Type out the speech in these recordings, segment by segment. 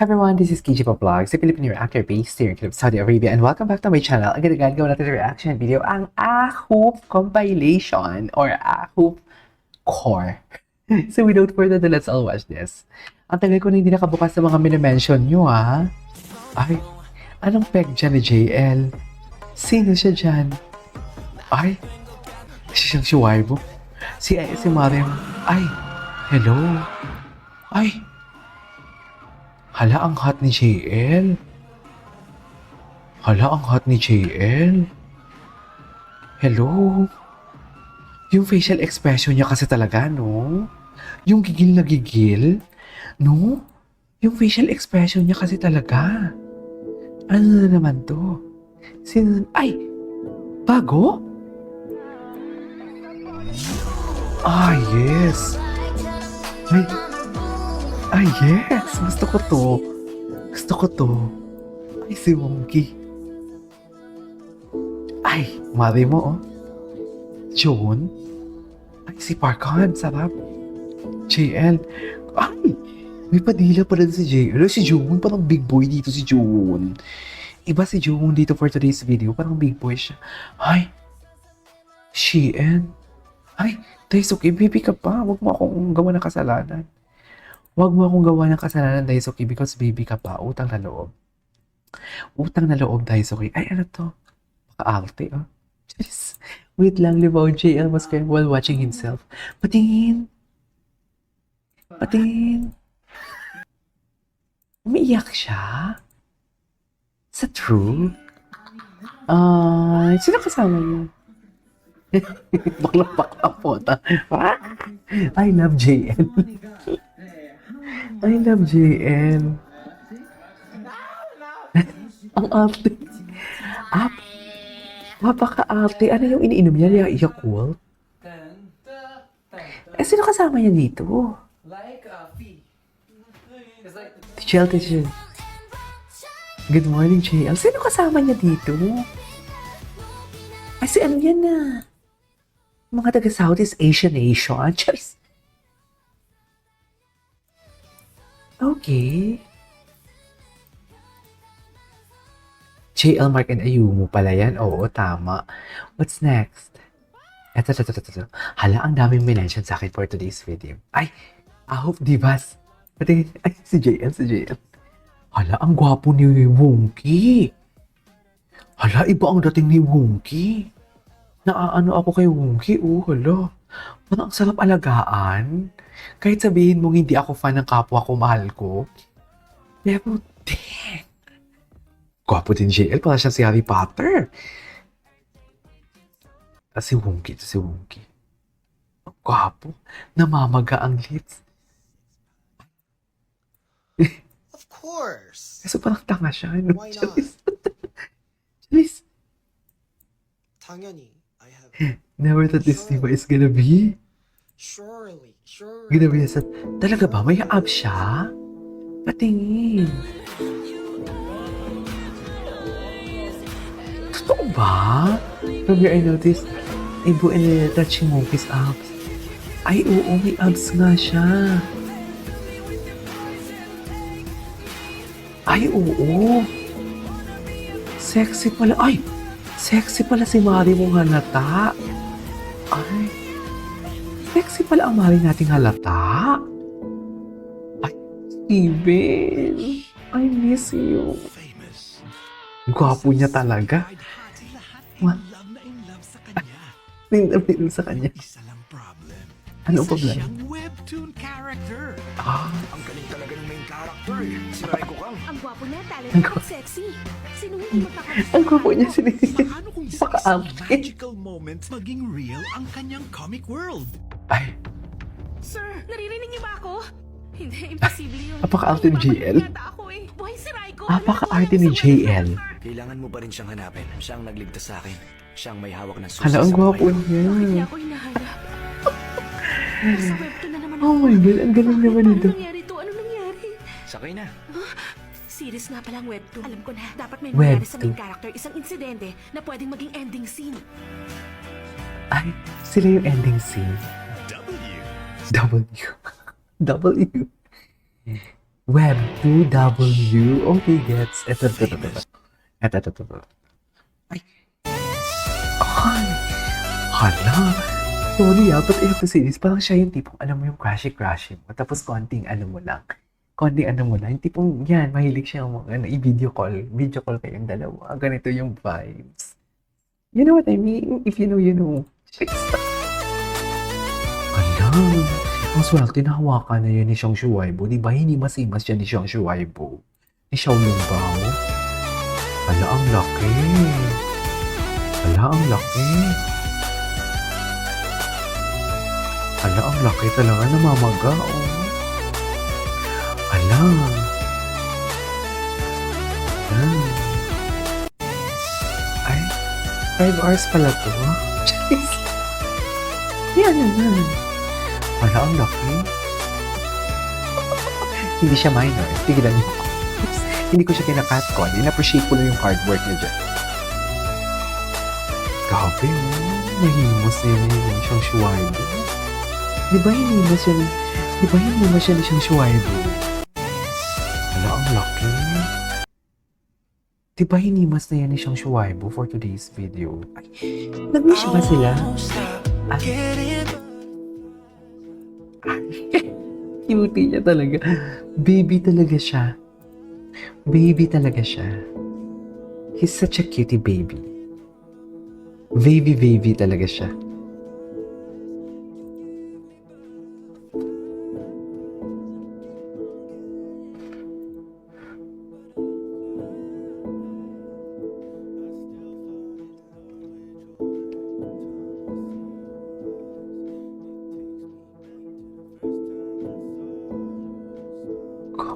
Everyone, this is Kiji Vlogs, a Filipino reactor based here in Saudi Arabia, and welcome back to my channel. Ang gagawin natin na reaction video, ang Ahoop compilation or Ahoop core. So without further ado, let's all watch this. Ang tagal ko na hindi nakabukas sa mga minimension nyo, ha? Ay, anong peg dyan ni JL? Sino siya dyan? Ay, siya siyang Shuaibo. Si Mariam. Ay, hello. Ay, hala, ang hot ni JL. Hala, ang hot ni JL. Hello. Yung facial expression niya kasi talaga, no? Yung gigil na gigil, no? Yung facial expression niya kasi talaga. Ano na naman to? Sino? Ay! Bago? Ah, yes. Ay, yes! Gusto ko to. Gusto ko to. Ay, si Wonky. Ay, mali mo, oh. June? Ay, si Parkhan. Sarap. JL. Ay! May padila pa rin si JL. Si June, parang big boy dito si June. Iba si June dito for today's video. Parang big boy siya. Ay! Shein. Ay, Daisuke, baby ka pa. Huwag mo akong gawa ng kasalanan. Huwag mo akong gawa ng kasalanan, Daisuke, because baby ka pa. Utang na loob. Utang na loob, Daisuke. Ay, ano to? Paka-arte, oh. Just, wait lang, Libaw JL was crying while watching himself. Patingin. Patingin. Umiiyak siya? Sa true? Sino kasama niya? Bakla po. I love JL. I love JL. Ang arte. Mapaka-arte. Ano yung iniinom niya? Yakult? Sino kasama niya dito? Teacher. Good morning, JL. Sino kasama niya dito? Ay, si ano yan na? Mga taga Southeast Asian nation. Just... Okay. JL, Mark, and Ayumu pala yan. Oo, tama. What's next? Eto. Hala, ang daming minention sa akin for today's video. Ay, Ahoop Divas. Pati, ay, si JL. Hala, ang gwapo ni Wonky. Hala, iba ang dating ni Wonky. Naaano ako kay Wonky, oh, hala. Parang ang sarap alagaan. Kahit sabihin mong hindi ako fan ng kapwa ko, mahal ko. Pero, dang. Gwapo din JL, para siya si Harry Potter. Si Wonky, Ang gwapo. Namamaga ang lips. Of course. Kasi parang tanga siya. No? Why not? Charis. 당연히 I have Never thought this diva is gonna be. surely. Gonna be sa... Talaga ba? May abs siya? Patingin. Totoo ba? From here I noticed, Ibu and touching Wonky's abs. Ay, oo, may abs nga siya. Ay, oo. Sexy pala. Ay, sexy pala si Mari mong halata. Ay, sexy pala ang Mari nating halata. Ay, Steven. I miss you. Gwapo niya talaga. Tingnan sa kanya. Ano ang problema? Siyang webtoon character. Ang galing talaga ng main character eh. Si Raiko Kang. Ang gwapo niya, talented at sexy. Sino hindi magkakasama? Ang gwapo niya si Paano kung sa isang Paka-arte. magical moment maging real ang kanyang comic world? Ay, Sir, naririnig niyo ba ako? Hindi, imposible yun. Napaka-arte ni JL. Papalitan ako eh. Buhay si Raiko. Napaka-arte ni JL. Kailangan mo pa rin siyang hanapin. Siya ang nagligtas sa akin. Siya ang may hawak ng susi Hala, ang sa gwapo buhay ko. Bakit niya niya. ako hinahanap? Sa webtoon na naman Oh my God, ang galing naman Paano ito. nangyari to? Ano nangyari? Sakay na. Series nga palang webtoon. Alam ko na. Dapat may nangyari sa main Webtoon. character. Isang insidente na pwedeng maging ending scene. Ay, sila yung ending scene. W. W. W. Web 2W. Okay, gets. Ito. Ay. Ay. Hala. Sorry but ito series, parang siya yung tipong, alam mo yung crashy mo. Tapos konting ano mo lang. Yung tipong, yan, mahilig siya i-video call. Video call kayong dalawa. Ganito yung vibes. You know what I mean? If you know, you know. Hala. Ang swerte na hawakan na yun ni Xiang Shuaibo. Di ba hindi masimas siya ni Xiang Shuaibo? Ni Xiao Lungbao? Hala, ang laki. Hala, ang laki talaga. Namamaga, oh. Hala. Ay, 5 hours pala to. Jeez. Yan naman. Hala, ang laki. Hindi siya minor. Tigilan niyo ako. Hindi ko siya kinakat-con. In-appreciate ko lang yung hard work niya dyan. Grabe, oh. Mahimos na yun yung Xiang Shuaibo. Di ba hinimos siya ni Xiang Shuaibo? Hala, ang laki. Di ba hinimas na yan ni Xiang Shuaibo for today's video? Ay, nag-wish ba sila? Cutie niya talaga. Baby talaga siya. He's such a cutie baby. Baby talaga siya.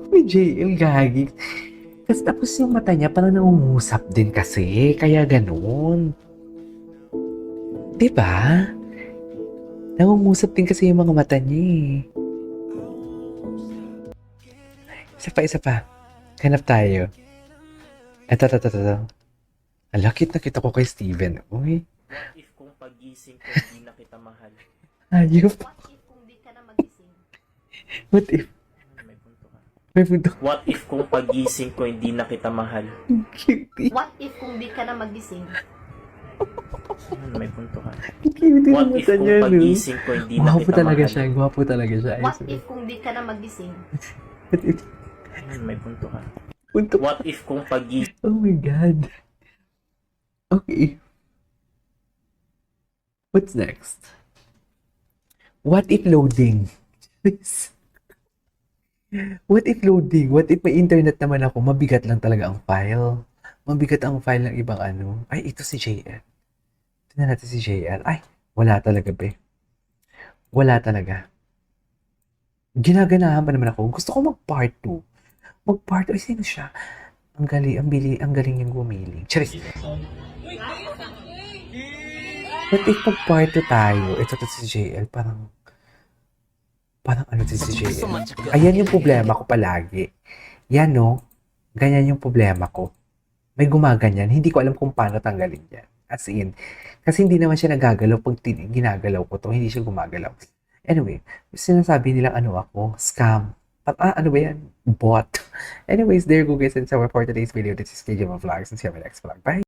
May JL gagi. Tapos yung mata niya parang nangungusap din kasi. Kaya ganun. Diba? Nangungusap din kasi yung mga mata niya eh. Isa pa. Hanap tayo. Ito. Ang lakit na kita ko kay Steven. Uy. What if kung pagising ko hindi na kita mahal? Ayop. What if kung di ka na magising? What if? May punto ka. May punto. What if kung pagising ko hindi na kita mahal? Cutie. What if kung di ka na magising? May punto ka. Cutie What ng if mata kung niya, no? pagising ko hindi na kita mahal? Gwapo talaga siya. I What swear. if kung di ka na magising? What if? May punto ka. Punto. What if kung pagising Oh my God. Okay. What's next? What if loading? What if loading? What if may internet naman ako? Mabigat lang talaga ang file. Mabigat ang file ng ibang ano. Ay, ito si JL. Tingnan natin si JL. Ay, wala talaga, be. Wala talaga. Ginaganahan pa naman ako. Gusto ko mag-part 2. Mag-part 2. Ay, sino siya? Ang galing yung gumiling. Charis. But if mag-part 2 tayo, ito si JL, parang ano si JL. Ayan yung problema ko palagi. Yan, no? Ganyan yung problema ko. May gumaganyan. Hindi ko alam kung paano tanggalin yan. As in, kasi hindi naman siya nagagalaw pag ginagalaw ko to. Hindi siya gumagalaw. Anyway, sinasabi nilang ano ako, scam. Ano ba yan? Bot. Anyways, there you go guys. And so for today's video, this is KJ Vlogs. And see you on my next vlog. Bye!